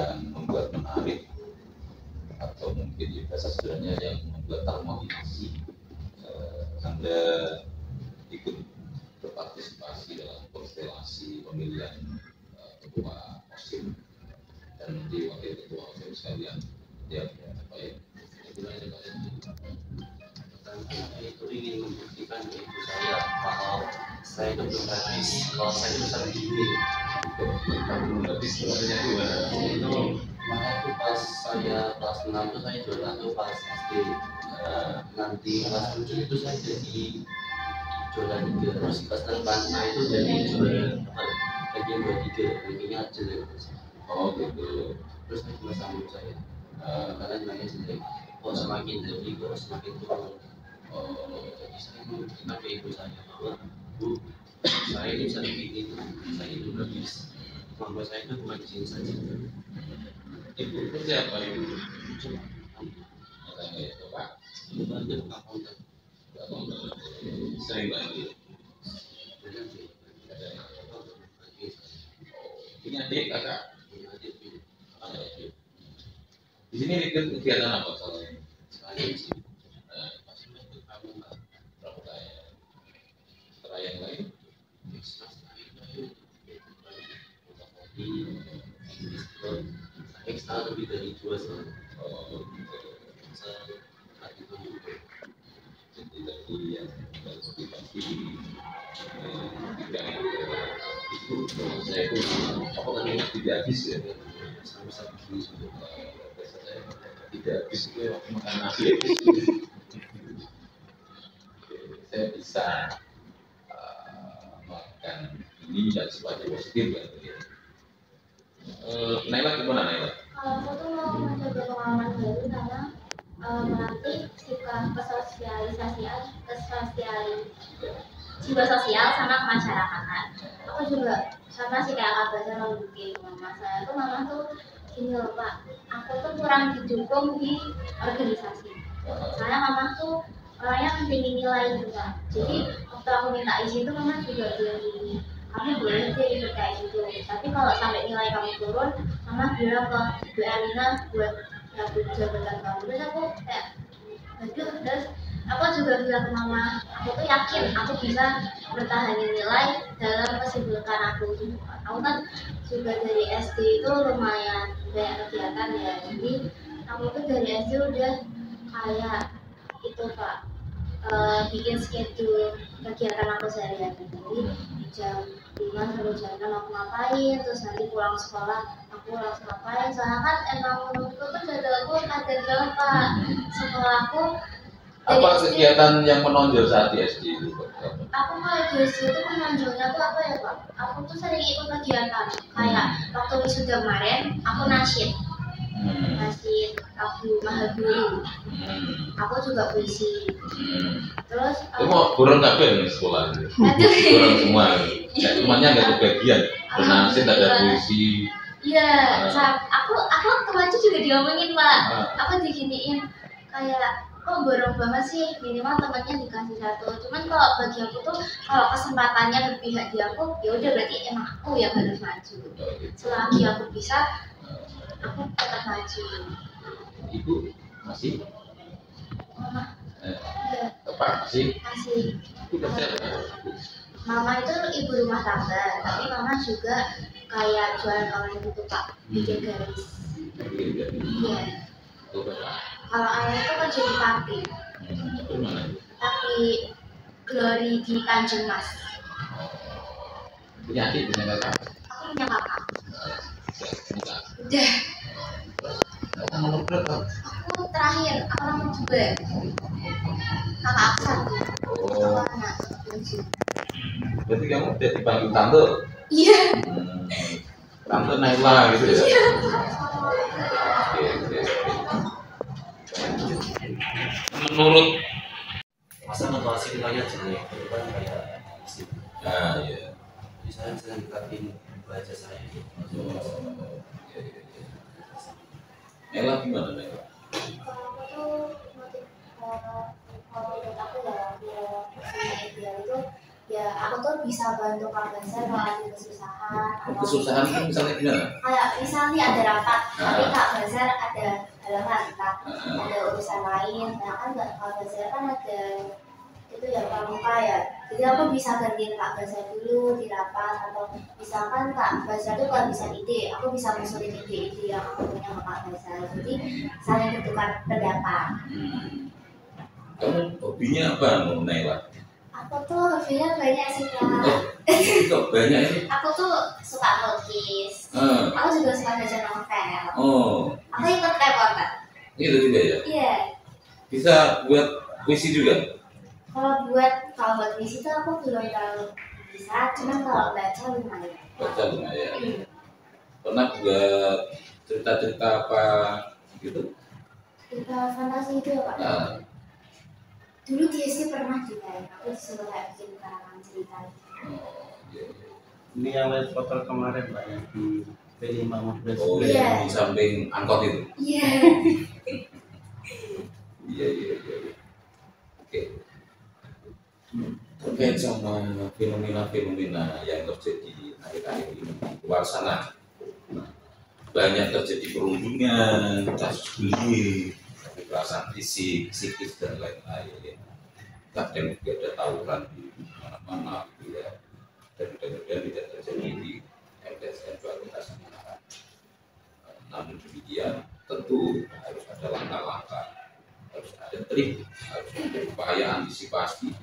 yang membuat menarik atau mungkin bahasa sederhananya yang membuat termotivasi Anda ikut berpartisipasi dalam konstelasi pemilihan ketua OSIM dan di wakil ketua OSIM sekalian yang baik. Itu ingin membuktikan ke ibu saya kalau saya itu berbasis, kalau saya itu bisa begini. Berarti sebenarnya itu Makanya itu pas saya kelas 6 itu saya juara tuh pas SD. Nanti kelas 7 itu saya jadi juara 3. Terus kelas 8 saya itu jadi juara bagian 23. Rankingnya jelek. oh gitu. Terus saya cuma sambut saya. Karena nilainya jelek. Kok semakin jadi kok semakin turun. Jadi saya membuktikan ke ibu saya bahwa Bu, saya ini bisa begini, saya itu habis. Mama saya itu cuma di sini saja. Ibu kerja apa ibu? Katanya itu Pak. Ibu aja akuntan. Sering banget. Punya adik kakak? Di sini ikut kegiatan apa soalnya? Saya sih. Setelah yang lain? Ekstra lebih dari 2 tahun. Jadi tadi yang motivasi bidang itu saya itu apa namanya tidak habis ya. Sama-sama begini sudah. Tidak habis itu waktu makan nasi. Saya bisa makan ini dan sebagai positif kan. Naila gimana Naila? Kalau aku tuh mau mencoba pengalaman baru karena melatih sikap jiwa sosial sama kemasyarakatan. Aku juga sama sih kayak Kak Baza membuat mama saya tuh mama tuh gini loh Pak, aku tuh kurang didukung di organisasi. Soalnya mama tuh orangnya tinggi nilai juga. Jadi waktu aku minta isi itu mama juga bilang gini, kamu boleh sih ikut kayak gitu, tapi kalau sampai nilai kamu turun, mama bilang ke Bu Amina buat dapet jabatan kamu. Terus aku kayak, aduh, terus aku juga bilang ke mama, aku tuh yakin aku bisa bertahanin nilai dalam kesibukan aku. Aku kan juga dari SD itu lumayan banyak kegiatan ya, jadi aku tuh dari SD udah kayak itu Pak, bikin schedule kegiatan aku sehari-hari. Jadi jam 5 sampai jam 6 aku ngapain, terus nanti pulang sekolah aku langsung ngapain. Soalnya kan emang menurutku tuh jadwalku padat banget Pak. Sekolahku Apa kegiatan yang menonjol saat di SD itu? Aku kalau di SD itu menonjolnya tuh apa ya Pak? Aku tuh sering ikut kegiatan. Kayak waktu wisuda kemarin aku nasyid. Nasyid lagu Mahabiri. Aku juga puisi. Terus Itu mau burung kabel nih sekolah. Burung semua. Ya, semuanya nggak kebagian. Bernasib ada puisi. Iya, aku waktu maju juga diomongin Pak. Aku diginiin kayak kok borong banget sih, minimal temannya dikasih satu. Cuman kalau bagi aku tuh kalau kesempatannya berpihak di aku, ya udah berarti emang aku yang harus maju. Selagi aku bisa, aku tetap maju. Ibu masih? Mama, Pak masih? masih. Ibu kerja apa? Mama itu ibu rumah tangga, tapi mama juga kayak jualan online gitu Pak, bikin garis. Iya. Kalau ayah itu kerja di pabrik. Tapi Glory di Tanjung Mas. Punya adik, punya kakak? Aku punya kakak. Udah. Udah. Aku terakhir, aku nomor 2. Kakak aku 1. Oh. Aku anak 7. Berarti kamu udah dipanggil tante? Iya. Tante Naila gitu ya? Iya. Oke. Menurut Masa motivasi nilainya jelek, itu kan kayak musik. nah ya. Jadi saya sering dekatin baca saya gitu. Naila gimana Naila? Kalau aku tuh kalau menurut aku ya ideal itu ya aku tuh bisa bantu Kak Basar kalau lagi kesusahan. Kesusahan kan misalnya gimana? Kayak misalnya ada rapat, tapi Kak Basar ada halangan, ada urusan lain. Nah kan Kak Basar kan ada itu ya pramuka ya. Jadi aku bisa gantiin Kak Basar dulu di rapat, atau misalkan Kak Basar tuh kalau bisa ide, aku bisa ngusulin ide-ide yang aku punya ke Kak Basar. Jadi saling bertukar pendapat. Kamu hobinya apa Naila? Aku tuh hobinya banyak sih Kak. Kok banyak ini? Aku tuh suka melukis. Aku juga suka baca novel. Aku ikut reporter. Itu juga ya? Iya. Bisa buat puisi juga? Kalau buat puisi itu aku belum terlalu bisa, cuma kalau baca lumayan. Baca lumayan. Pernah buat cerita-cerita apa gitu? Cerita fantasi itu ya Pak? Dulu di SD pernah juga ya, aku disuruh kayak bikin karangan cerita. Ini yang live foto kemarin Pak yang di P5 Iya. Di samping angkot itu? Iya. Iya. Oke. Terkait sama fenomena-fenomena yang terjadi akhir-akhir ini di luar sana, banyak terjadi perundungan, kasus bullying, kekerasan fisik, psikis dan lain-lain. Kadang juga ada tawuran di mana-mana, ya. Dan mudah-mudahan tidak terjadi di MTSN Fakultas Semarang. Namun demikian, tentu harus ada langkah-langkah, harus ada trik, harus ada upaya antisipasi.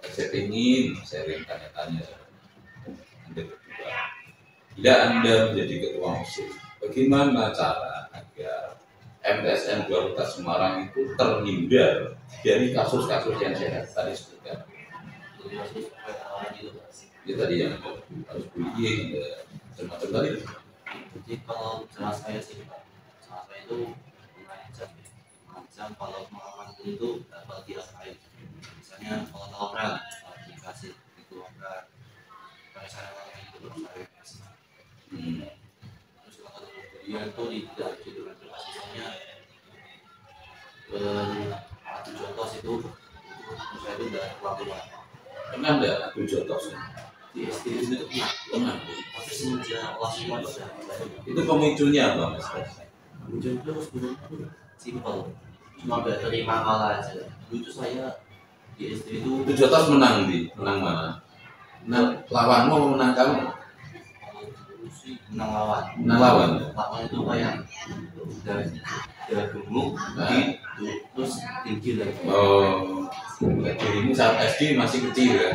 Saya ingin sharing tanya-tanya Anda berdua. Bila Anda menjadi ketua OSIS, bagaimana cara agar MTSN Fakultas Semarang itu terhindar dari kasus-kasus yang saya tadi sebutkan? Ya tadi yang harus bullying, macam-macam tadi. Jadi kalau cara saya sih Pak, cara saya itu mengancam kalau pengalaman itu dapat diapain. Misalnya kalau tawuran dikasih itu apa kayak cara itu saya kasih. Terus kalau kemudian itu tidak dengan kasihnya contoh itu saya itu udah pelakuan. Pernah ada adu jotos? Di SD itu pernah. Tapi semenjak kelas 5 itu pemicunya apa Mas? Pemicunya itu sebenarnya simpel, cuma nggak terima kalah aja. Dulu itu saya di SD itu jotos menang mana? Menang lawanmu, menang kamu? Menang lawan. Lawan itu kayak udah gemuk, terus tinggi lagi. Dirimu saat SD masih kecil ya?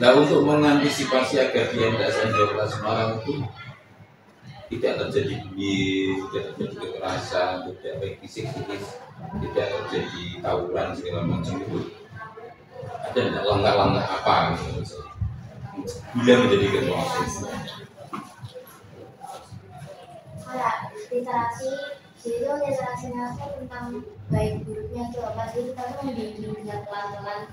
Nah, untuk mengantisipasi agar di MTSN Fakultas Semarang itu tidak terjadi bullying, tidak terjadi kekerasan, tidak baik fisik, tidak terjadi tawuran segala macam itu, ada tidak langkah-langkah apa gitu, bila menjadi ketua OSIS? Kayak literasi, jadi literasinya itu tentang baik buruknya itu apa sih, kita tuh membimbing dengan pelan-pelan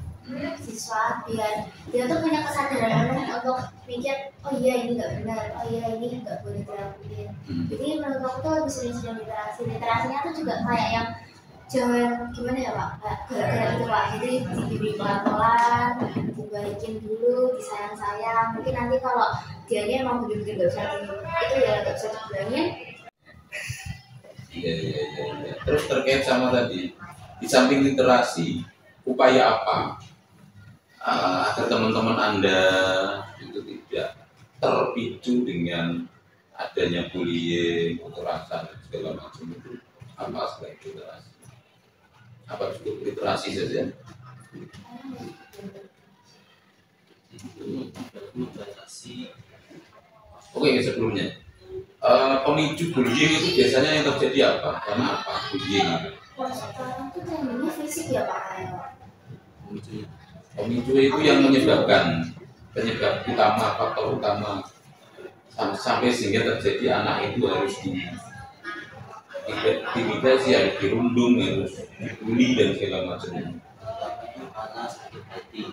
siswa biar dia tuh punya kesadaran untuk mikir, oh iya ini nggak benar, oh iya ini nggak boleh dilakuin. Jadi menurut aku tuh lebih sering-sering literasinya tuh juga kayak yang jangan gimana ya Pak, kayak gitu Pak. Jadi dibimbing pelan-pelan, dibalikin dulu, disayang-sayang. Mungkin nanti kalau dia emang bener-bener nggak bisa itu ya nggak bisa dibilangin. Iya. Terus terkait sama tadi, di samping literasi, upaya apa agar teman-teman Anda itu tidak terpicu dengan adanya bullying, kekerasan segala macam itu? Apa selain literasi? Apa cukup literasi saja? Oke, sebelumnya pemicu bullying itu biasanya yang terjadi apa? Karena apa bullying? Sekarang tuh trendingnya fisik ya Pak. Pemicu itu yang menyebabkan penyebab utama, faktor utama sampai sehingga terjadi anak itu harus diintimidasi, harus dirundung, harus dibully dan segala macam. Karena sakit hati,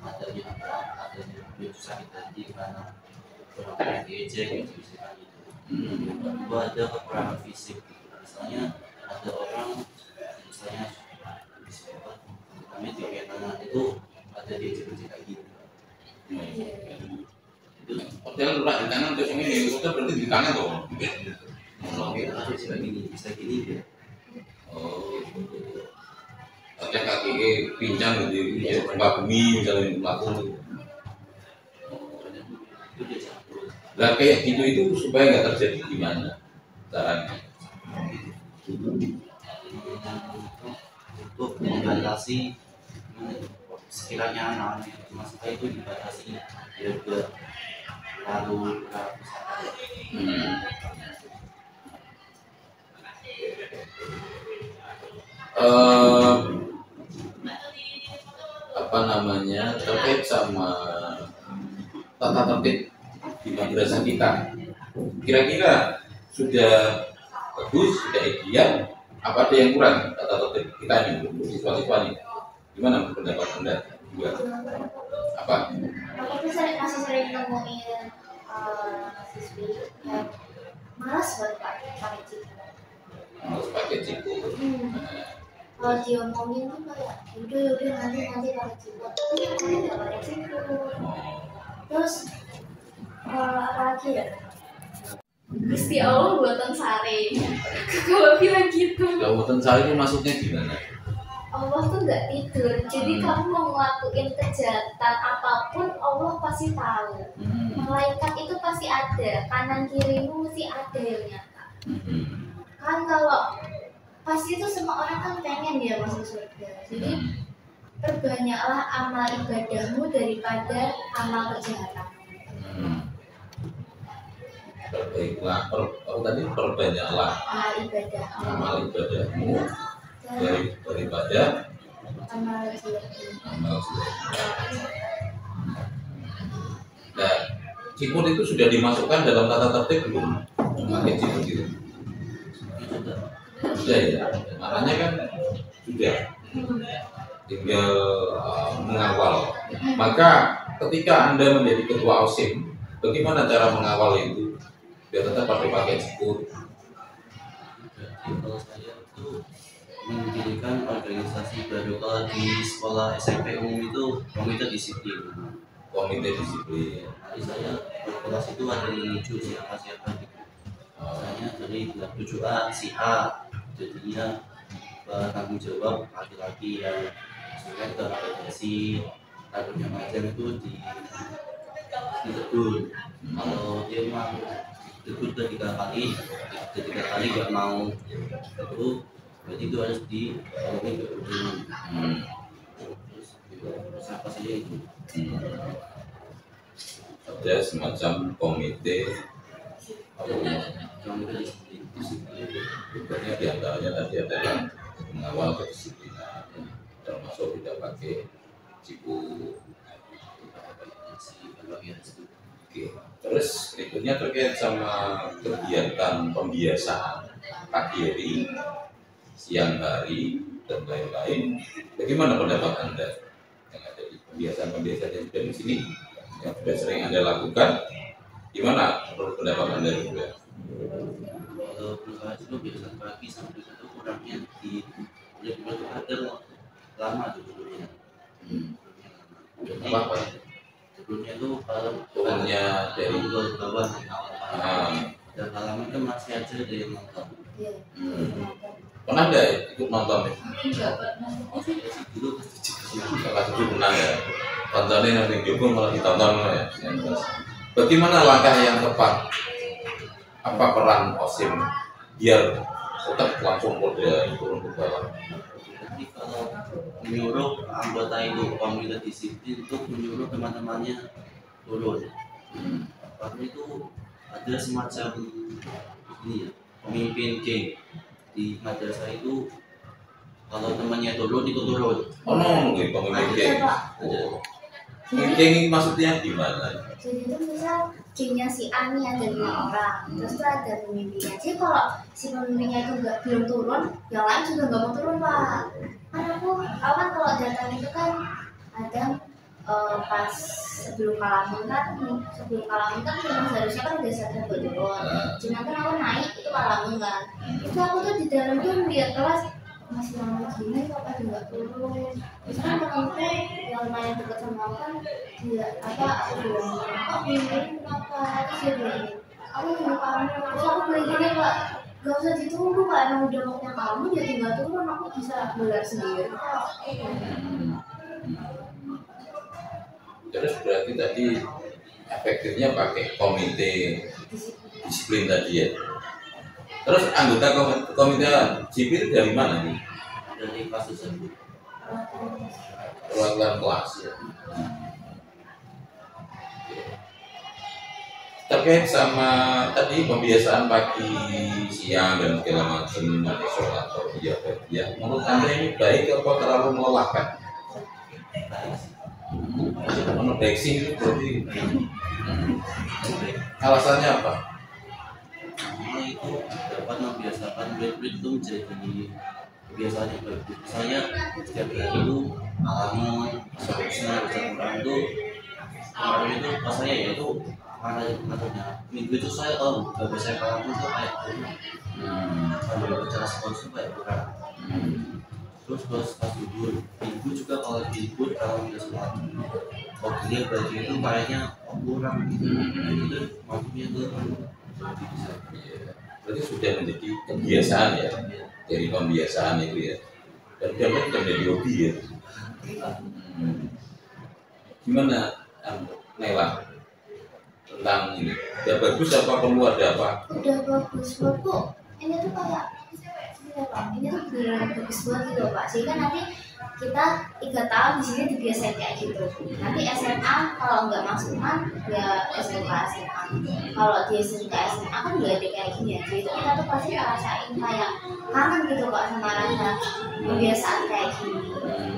adanya sakit hati karena orang diejek gitu. Itu ada kekurangan fisik, misalnya ada orang misalnya kami di itu ada di eksekusi kayak gitu. Itu Padahal lurah di kanan terus ini itu berarti di kanan tuh. oke, ada bisa gini ya. Oh, saja kaki pincang gitu, ya gempa bumi misalnya melakukan. Itu dia campur. Lah kayak gitu itu supaya nggak terjadi gimana caranya? Untuk membatasi sekiranya anak-anak yang masuk itu dibatasi biar ke lalu Apa namanya terkait sama tata tertib di madrasah kita, kira-kira sudah bagus, sudah ideal, apa ada yang kurang tata tertib kita ini untuk siswa-siswa ini? Gimana pendapat Anda juga? Apa? Aku tuh masih sering nemuin siswi yang malas banget pakai chip. Harus pakai cipu. Kalau diomongin tuh kayak yaudah nanti pakai chip. Tapi aku nggak pakai chip. Terus apa lagi ya? Gusti Allah buatan sare. Kalau bilang gitu. Buatan sare itu maksudnya gimana? Allah tuh nggak tidur, jadi kamu mau ngelakuin kejahatan apapun Allah pasti tahu. Malaikat itu pasti ada, kanan kirimu mesti ada yang nyata. Kan kalau pasti itu semua orang kan pengen dia masuk surga. Jadi perbanyaklah amal ibadahmu daripada amal kejahatanmu. Baiklah, perbanyaklah amal ibadahmu daripada amal Nah, ciput itu sudah dimasukkan dalam tata tertib belum? Memakai ciput itu sudah ya, makanya kan sudah tinggal mengawal. Maka ketika Anda menjadi ketua OSIM, bagaimana cara mengawal itu biar tetap pakai ciput? Kalau saya itu mendirikan organisasi baru. Kalau di sekolah SMP umum itu komite disiplin. Jadi saya berkelas itu ada menuju siapa gitu. Misalnya dari 7A si A, jadinya tanggung jawab laki-laki yang sebenarnya tervalidasi, takutnya macam itu ditegur. Kalau dia memang ditegur ketiga kali nggak mau itu, berarti itu harus dilakukan dulu. Terus siapa saja itu ada semacam komite tugasnya diantaranya tadi adalah mengawal kedisiplinan, termasuk tidak pakai cipu. Oke. Terus berikutnya terkait sama kegiatan pembiasaan pagi hari, siang hari, dan lain-lain. Bagaimana pendapat Anda yang ada di pembiasaan-pembiasaan yang sudah di sini, yang sudah sering Anda lakukan? Gimana menurut pendapat Anda juga? Kalau perusahaan itu biasa pagi sampai itu kurangnya di ada lama dulunya. Apa? Sebelumnya itu kalau Turunnya dari bawah dan halaman kan masih ada yang nonton. Pernah nggak ikut nonton? Dulu Kalau itu pernah ya. Tontonin nanti juga malah ditonton ya. Bagaimana langkah yang tepat? Apa peran OSIM biar tetap langsung pada turun ke bawah? Jadi kalau menyuruh anggota itu komite disiplin untuk menyuruh teman-temannya turun, karena itu ada semacam ini ya, pemimpin geng di madrasah itu. Kalau temannya turun itu turun. Oh no, gitu pemimpin geng. Geng ini maksudnya gimana? Jadi itu misal gengnya si A nih ada 5 orang, terus tuh ada pemimpinnya. Jadi kalau si pemimpinnya itu belum turun, yang lain juga nggak mau turun pak. Kan aku awan kalau datang itu kan ada pas sebelum kalamun kan memang seharusnya kan udah sadar buat turun. Cuma kan aku naik itu kalamun kan. Itu aku tuh di dalam tuh lihat kelas masih lama gini kok pada nggak turun. Misalnya temanku yang main dekat sama aku kan dia apa aku bilang kok bingung kenapa, terus dia bilang gini, aku nunggu kamu, terus aku bilang gini Pak, gak usah ditunggu Pak, emang udah waktunya kamu dia tinggal turun, aku bisa belajar sendiri kok. Terus berarti tadi efektifnya pakai komite disiplin tadi ya. Terus anggota komite disiplin dari mana nih? Dari kelas tersebut. Perwakilan kelas ya. Terkait sama tadi pembiasaan pagi, siang dan segala macam nanti sholat atau ya, menurut Anda ini baik atau terlalu melelahkan? Menurut baik sih itu berarti alasannya apa? Karena itu dapat membiasakan murid-murid itu menjadi kebiasaan yang bagus. Misalnya setiap hari itu alamun, seharusnya baca Quran itu kemarin itu rasanya ya itu katanya minggu itu saya gak bisa alamun itu kayak sambil baca sekolah itu kayak Quran. Terus pas libur, minggu juga kalau libur kalau tidak sholat dia berarti itu kayaknya kurang gitu. Itu maksudnya itu Berarti sudah menjadi kebiasaan ya, dari pembiasaan itu ya, dan sudah menjadi hobi ya. Gimana Nela tentang ini? Udah bagus apa perlu ada apa? Udah bagus Bapak, ini tuh kayak ya Pak, ini tuh beneran bagus banget gitu Pak, sehingga nanti kita 3 tahun di sini dibiasain kayak gitu. Nanti SMA kalau nggak masukkan ya SMK SMA. Kalau di SMK SMA kan nggak ada kayak gini ya. Jadi kita tuh pasti ngerasain kayak kangen gitu Pak sama rasa kebiasaan kayak gini.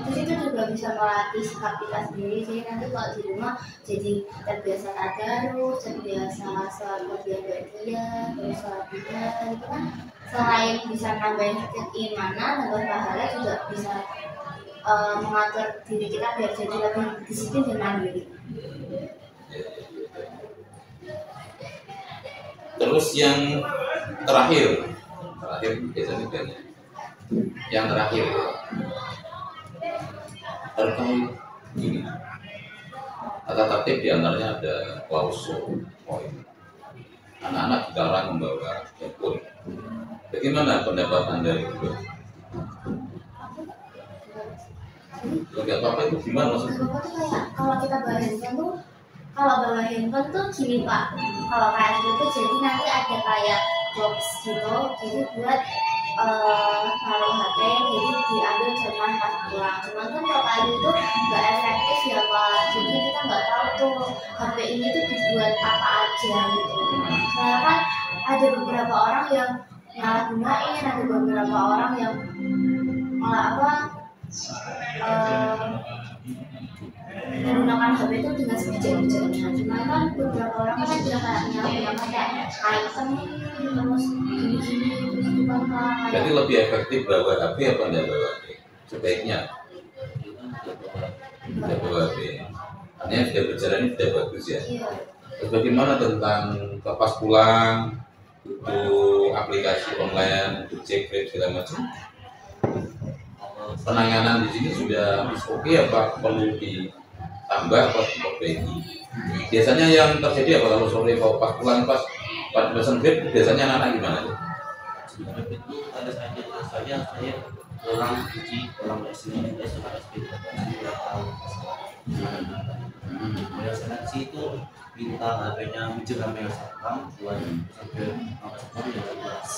Terus itu juga bisa melatih sikap kita sendiri. Jadi nanti kalau di rumah jadi terbiasa tadarus, terbiasa sholat bahagia, terus sholat bidah itu kan selain bisa nambahin keimanan, nambah pahala juga bisa mengatur diri kita biar jadi lebih disiplin dan mandiri. Terus yang terakhir biasanya yang terakhir terkait ini tata tertib diantaranya ada klausul poin. Anak-anak dilarang membawa handphone. Bagaimana pendapat Anda itu? Enggak apa-apa itu gimana maksudnya? Bapak tuh kayak kalau kita bawa handphone tuh, kalau bawa handphone tuh gini Pak, kalau kayak gitu jadi nanti ada kayak box gitu, jadi buat taruh HP, jadi diambil cuman pas pulang. Cuman kan kalau kayak gitu nggak efektif ya Pak, jadi kita nggak tahu tuh HP ini tuh dibuat apa aja gitu. Soalnya kan ada beberapa orang yang nyalahgunain, ada beberapa orang yang malah apa menggunakan HP itu dengan sebijak-bijaknya. Cuma kan beberapa orang kan dia kayak menyalahgunakan kayak item terus gini-gini terus itu kan kayak Berarti lebih efektif bawa HP apa enggak bawa HP? Sebaiknya tidak bawa HP. Artinya sudah berjalan ini sudah bagus ya. iya. Terus bagaimana tentang lepas pulang untuk aplikasi online, untuk cek rate segala macam? Penanganan di sini sudah oke apa perlu ditambah atau diperbaiki? Biasanya yang terjadi apa kalau sore pas pulang pas pesan grade biasanya anak-anak gimana? itu ada saya orang uji orang SD juga suka SD sudah tahu biasanya sih itu minta HP-nya minjem sampai satpam buat sampai satpam ya jelas.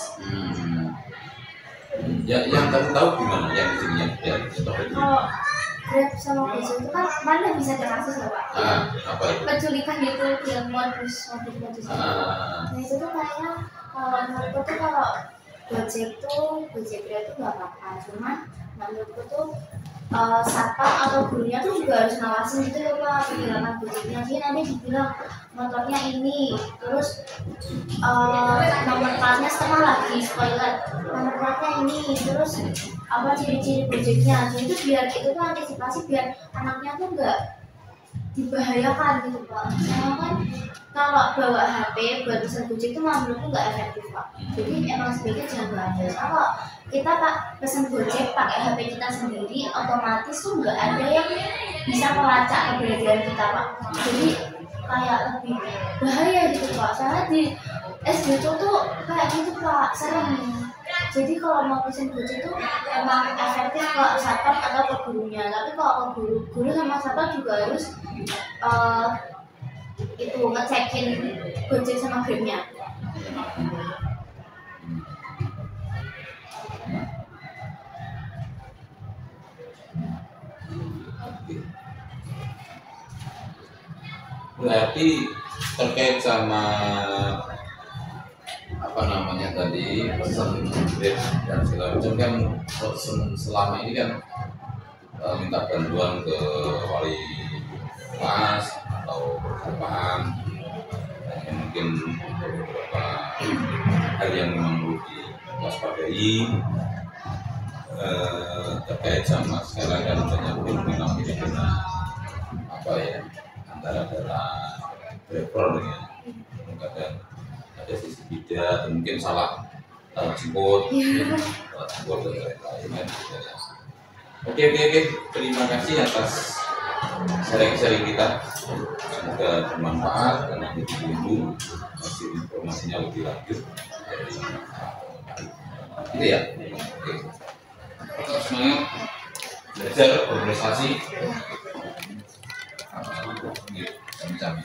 Ya, yang kamu tahu gimana yang di sini yang dari stok itu? Kalau Grab sama Gojek itu kan mana bisa dikasus ya Pak? Apa itu? Penculikan itu yang modus itu. Nah itu tuh kayaknya kalau menurutku tuh kalau Gojek Grab tuh nggak apa-apa, cuman menurutku tuh satpam atau gurunya tuh juga harus ngawasin gitu ya Pak pergerakan Gojeknya. Jadi nanti dibilang motornya ini, terus nomor platnya setengah lagi spoiler, nomor platnya ini, terus apa ciri-ciri Gojeknya. Jadi itu biar itu tuh antisipasi biar anaknya tuh dibahayakan gitu Pak. Soalnya kan kalau bawa HP buat pesan Gojek itu menurutku nggak efektif Pak. Jadi emang sebaiknya jangan bawa HP. Kalau kita Pak pesan Gojek pakai HP kita sendiri, otomatis tuh nggak ada yang bisa melacak keberadaan kita Pak. Jadi kayak lebih bahaya gitu Pak. Soalnya di SBC tuh kayak gitu Pak, serem. Jadi kalau mau pesen Gojek itu emang efektif ke satpam atau ke gurunya. Tapi kalau ke guru sama satpam juga harus itu ngecekin Gojek sama Grabnya. Berarti terkait sama apa namanya tadi pesan Grab dan segala macam kan selama ini kan minta bantuan ke wali kelas atau percobaan yang mungkin beberapa hal yang memang perlu diwaspadai terkait sama sekarang kan banyak fenomena apa ya antara driver dengan kadang ada sisi beda atau mungkin salah jemput dan lain-lain. Oke, terima kasih atas sharing kita, semoga bermanfaat dan nanti ditunggu hasil informasinya lebih lanjut gitu ya. Oke. Semangat belajar berprestasi. Sami-sami.